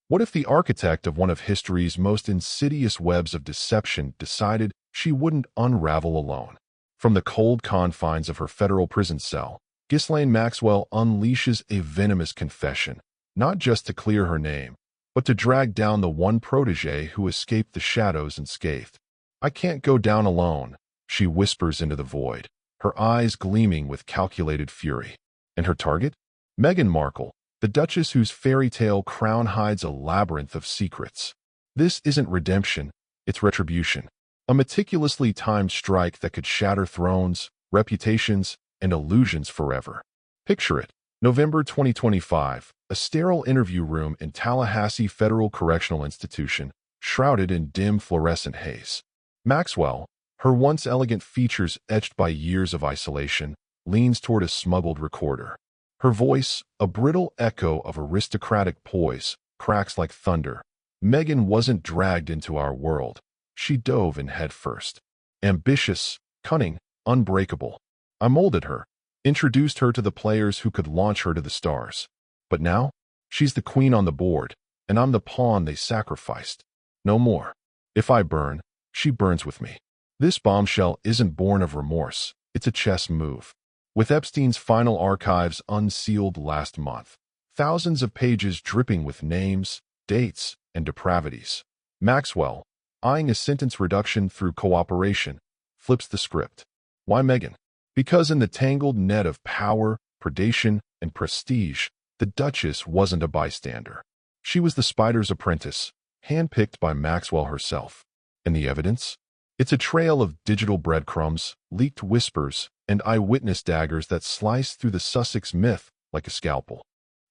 What if the architect of one of history's most insidious webs of deception decided she wouldn't unravel alone? From the cold confines of her federal prison cell, Ghislaine Maxwell unleashes a venomous confession, not just to clear her name, but to drag down the one protégé who escaped the shadows unscathed. "I can't go down alone," she whispers into the void, her eyes gleaming with calculated fury. And her target? Meghan Markle, the Duchess whose fairy tale crown hides a labyrinth of secrets. This isn't redemption, it's retribution. A meticulously timed strike that could shatter thrones, reputations, and illusions forever. Picture it. November 2025, a sterile interview room in Tallahassee Federal Correctional Institution, shrouded in dim fluorescent haze. Maxwell, her once elegant features etched by years of isolation, leans toward a smuggled recorder. Her voice, a brittle echo of aristocratic poise, cracks like thunder. Meghan wasn't dragged into our world. She dove in headfirst. Ambitious, cunning, unbreakable. I molded her, introduced her to the players who could launch her to the stars. But now, she's the queen on the board, and I'm the pawn they sacrificed. No more. If I burn, she burns with me. This bombshell isn't born of remorse, it's a chess move. With Epstein's final archives unsealed last month, thousands of pages dripping with names, dates, and depravities, Maxwell, eyeing a sentence reduction through cooperation, flips the script. Why Meghan? Because in the tangled net of power, predation, and prestige, the Duchess wasn't a bystander. She was the spider's apprentice, handpicked by Maxwell herself. And the evidence? It's a trail of digital breadcrumbs, leaked whispers, and eyewitness daggers that slice through the Sussex myth like a scalpel.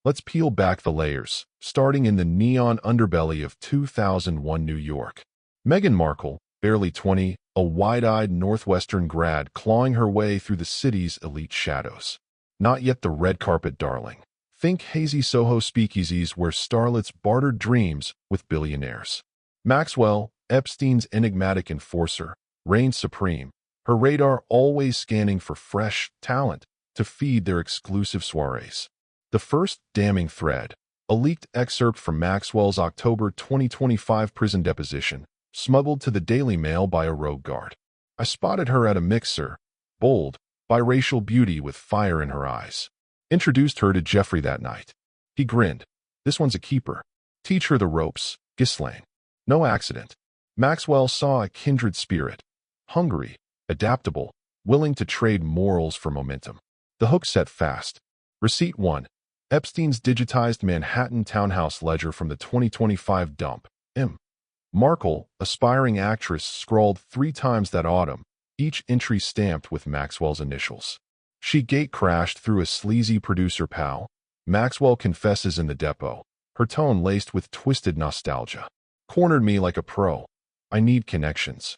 Let's peel back the layers, starting in the neon underbelly of 2001 New York. Meghan Markle, barely 20, a wide-eyed Northwestern grad clawing her way through the city's elite shadows. Not yet the red carpet darling. Think hazy Soho speakeasies where starlets bartered dreams with billionaires. Maxwell, Epstein's enigmatic enforcer, reigned supreme, her radar always scanning for fresh talent to feed their exclusive soirees. The first damning thread, a leaked excerpt from Maxwell's October 2025 prison deposition, smuggled to the Daily Mail by a rogue guard. I spotted her at a mixer, bold, biracial beauty with fire in her eyes. Introduced her to Jeffrey that night. He grinned. "This one's a keeper. Teach her the ropes, Ghislaine." No accident. Maxwell saw a kindred spirit. Hungry, adaptable, willing to trade morals for momentum. The hook set fast. Receipt 1. Epstein's digitized Manhattan townhouse ledger from the 2025 dump. M. Markle, aspiring actress, scrawled 3 times that autumn, each entry stamped with Maxwell's initials. She gate-crashed through a sleazy producer pal. Maxwell confesses in the depot, her tone laced with twisted nostalgia. "Cornered me like a pro. I need connections."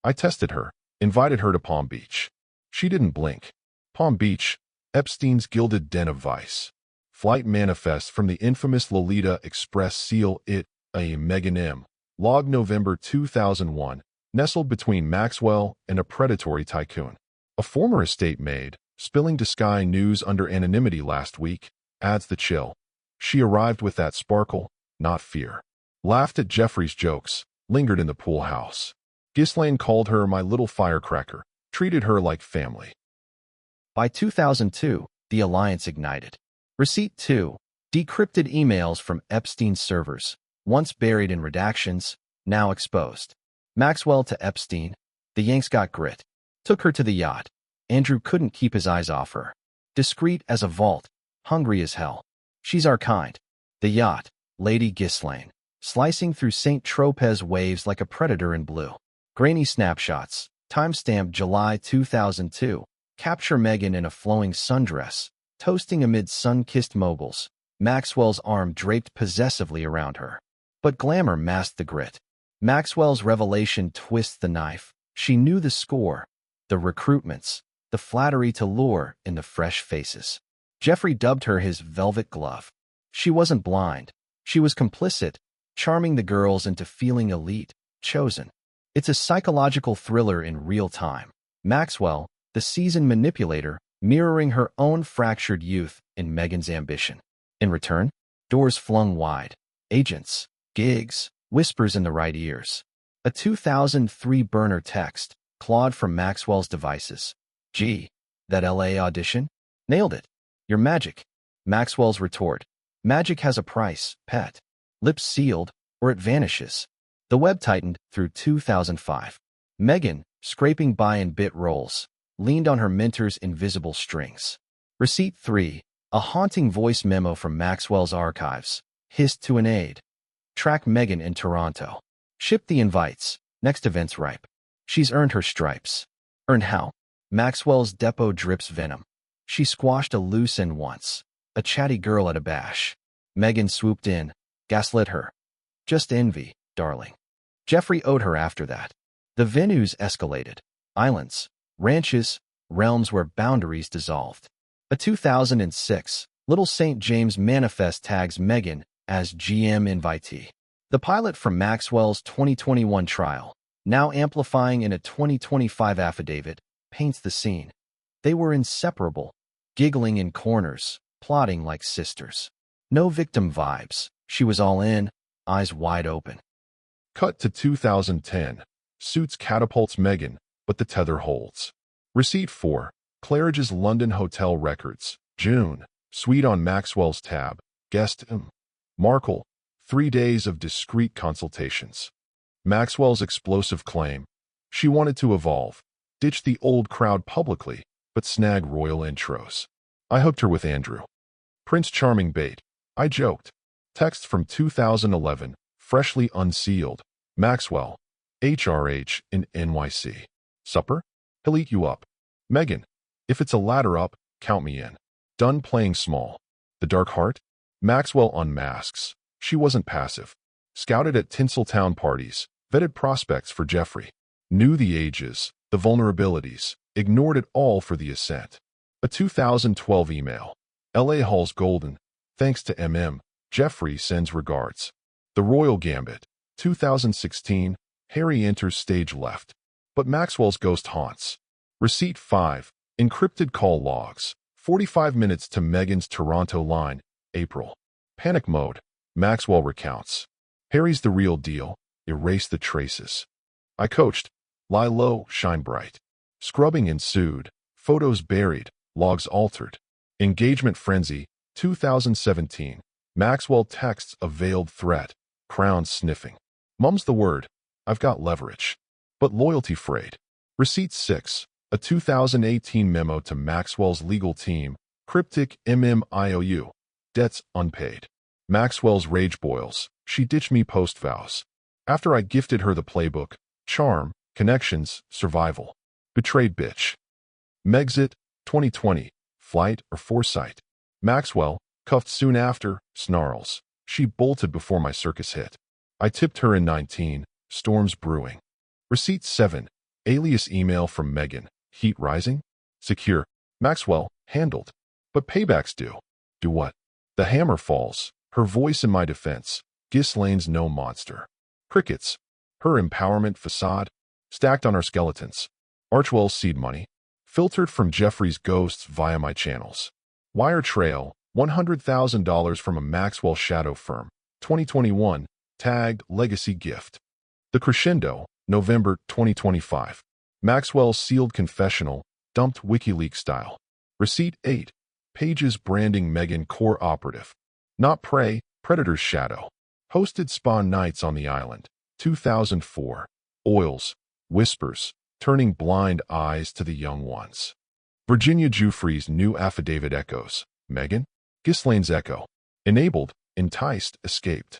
I tested her, invited her to Palm Beach. She didn't blink. Palm Beach, Epstein's gilded den of vice. Flight manifest from the infamous Lolita Express seal it, a Meghan M. Log November 2001, nestled between Maxwell and a predatory tycoon. A former estate maid, spilling to Sky News under anonymity last week, adds the chill. She arrived with that sparkle, not fear. Laughed at Jeffrey's jokes, lingered in the pool house. Ghislaine called her my little firecracker, treated her like family. By 2002, the alliance ignited. Receipt 2. Decrypted emails from Epstein's servers, once buried in redactions, now exposed. Maxwell to Epstein. The Yanks got grit. Took her to the yacht. Andrew couldn't keep his eyes off her. Discreet as a vault, hungry as hell. She's our kind. The yacht, Lady Ghislaine, slicing through St. Tropez waves like a predator in blue. Grainy snapshots, timestamped July 2002, capture Meghan in a flowing sundress, toasting amid sun-kissed moguls, Maxwell's arm draped possessively around her. But glamour masked the grit. Maxwell's revelation twists the knife. She knew the score, the recruitments, the flattery to lure in the fresh faces. Jeffrey dubbed her his velvet glove. She wasn't blind. She was complicit, charming the girls into feeling elite, chosen. It's a psychological thriller in real time. Maxwell, the seasoned manipulator, mirroring her own fractured youth in Meghan's ambition. In return, doors flung wide. Agents, gigs, whispers in the right ears. A 2003 burner text, clawed from Maxwell's devices. Gee, that LA audition? Nailed it. You're magic. Maxwell's retort. Magic has a price, pet. Lips sealed, or it vanishes. The web tightened through 2005. Meghan, scraping by in bit rolls, leaned on her mentor's invisible strings. Receipt 3. A haunting voice memo from Maxwell's archives. Hissed to an aide. Track Meghan in Toronto. Ship the invites. Next event's ripe. She's earned her stripes. Earned how? Maxwell's depot drips venom. She squashed a loose end once. A chatty girl at a bash. Meghan swooped in. Gaslit her. Just envy, darling. Jeffrey owed her after that. The venues escalated. Islands, ranches, realms where boundaries dissolved. A 2006 Little St. James manifest tags Meghan as GM invitee. The pilot from Maxwell's 2021 trial, now amplifying in a 2025 affidavit, paints the scene. They were inseparable, giggling in corners, plotting like sisters. No victim vibes. She was all in, eyes wide open. Cut to 2010. Suits catapults Meghan, but the tether holds. Receipt 4. Claridge's London Hotel Records. June. Suite on Maxwell's tab. Guest Markle. 3 days of discreet consultations. Maxwell's explosive claim. She wanted to evolve, ditch the old crowd publicly, but snag royal intros. I hooked her with Andrew. Prince Charming bait. I joked. Text from 2011, freshly unsealed. Maxwell. HRH in NYC. Supper? He'll eat you up. Meghan. If it's a ladder up, count me in. Done playing small. The dark heart? Maxwell unmasks. She wasn't passive. Scouted at Tinseltown parties, vetted prospects for Jeffrey. Knew the ages, the vulnerabilities, ignored it all for the ascent. A 2012 email. LA Hall's golden. Thanks to MM. Jeffrey sends regards. The Royal Gambit. 2016. Harry enters stage left. But Maxwell's ghost haunts. Receipt 5. Encrypted call logs. 45 minutes to Meghan's Toronto line. April. Panic mode. Maxwell recounts. Harry's the real deal. Erase the traces. I coached. Lie low, shine bright. Scrubbing ensued. Photos buried. Logs altered. Engagement frenzy. 2017. Maxwell texts a veiled threat. Crown sniffing. Mum's the word. I've got leverage. But loyalty frayed. Receipt 6. A 2018 memo to Maxwell's legal team. Cryptic MMIOU. Debts unpaid. Maxwell's rage boils. She ditched me post-vows. After I gifted her the playbook. Charm, connections, survival. Betrayed bitch. Megxit, 2020. Flight or foresight. Maxwell, cuffed soon after, snarls. She bolted before my circus hit. I tipped her in 19. Storms brewing. Receipt 7. Alias email from Meghan. Heat rising? Secure. Maxwell, handled. But paybacks do. Do what? The hammer falls. Her voice in my defense. Ghislaine's no monster. Crickets. Her empowerment facade. Stacked on our skeletons. Archwell's seed money. Filtered from Jeffrey's ghosts via my channels. Wire trail. $100,000 from a Maxwell shadow firm. 2021. Tagged legacy gift. The crescendo. November 2025. Maxwell's sealed confessional. Dumped WikiLeaks style. Receipt 8. Pages branding Meghan core operative. Not prey, predator's shadow. Hosted Spawn Nights on the Island. 2004. Oils. Whispers. Turning blind eyes to the young ones. Virginia Giuffre's new affidavit echoes. Meghan? Ghislaine's echo. Enabled, enticed, escaped.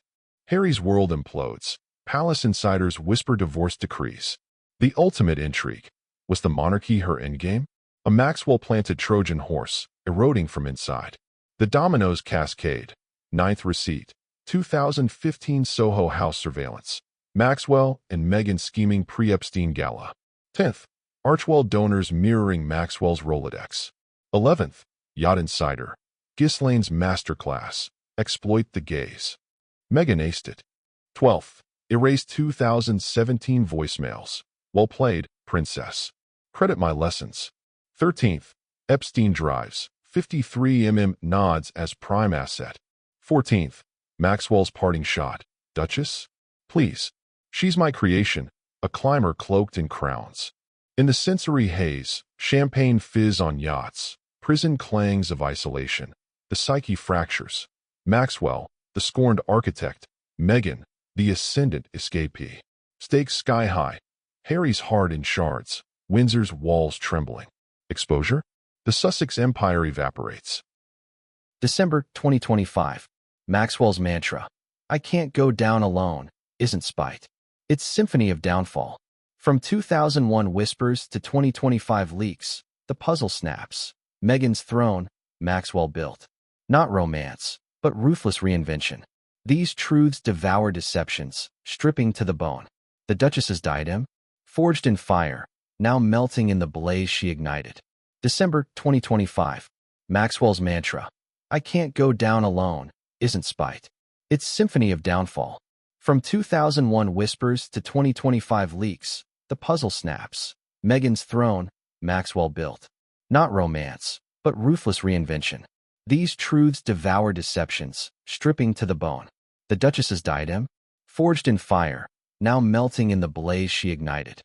Harry's world implodes. Palace insiders whisper divorce decrees. The ultimate intrigue. Was the monarchy her endgame? A Maxwell-planted Trojan horse, eroding from inside. The dominoes cascade. 9th receipt. 2015 Soho house surveillance. Maxwell and Meghan scheming pre-Epstein gala. 10th. Archwell donors mirroring Maxwell's Rolodex. 11th. Yacht Insider. Ghislaine's masterclass. Exploit the gaze. Meghan aced it. 12th. Erase 2017 voicemails. Well played, princess. Credit my lessons. 13th. Epstein drives. 53 nods as prime asset. 14th. Maxwell's parting shot. Duchess? Please. She's my creation, a climber cloaked in crowns. In the sensory haze, champagne fizz on yachts, prison clangs of isolation. The psyche fractures. Maxwell, the scorned architect. Meghan, the ascendant escapee. Stakes sky high. Harry's heart in shards. Windsor's walls trembling. Exposure? The Sussex empire evaporates. December 2025. Maxwell's mantra. I can't go down alone, isn't spite. It's symphony of downfall. From 2001 whispers to 2025 leaks, the puzzle snaps. Meghan's throne, Maxwell built. Not romance, but ruthless reinvention. These truths devour deceptions, stripping to the bone. The Duchess's diadem, forged in fire, now melting in the blaze she ignited. December 2025. Maxwell's mantra. I can't go down alone, isn't spite. It's symphony of downfall. From 2001 whispers to 2025 leaks, the puzzle snaps. Meghan's throne, Maxwell built. Not romance, but ruthless reinvention. These truths devour deceptions, stripping to the bone. The Duchess's diadem, forged in fire, now melting in the blaze she ignited.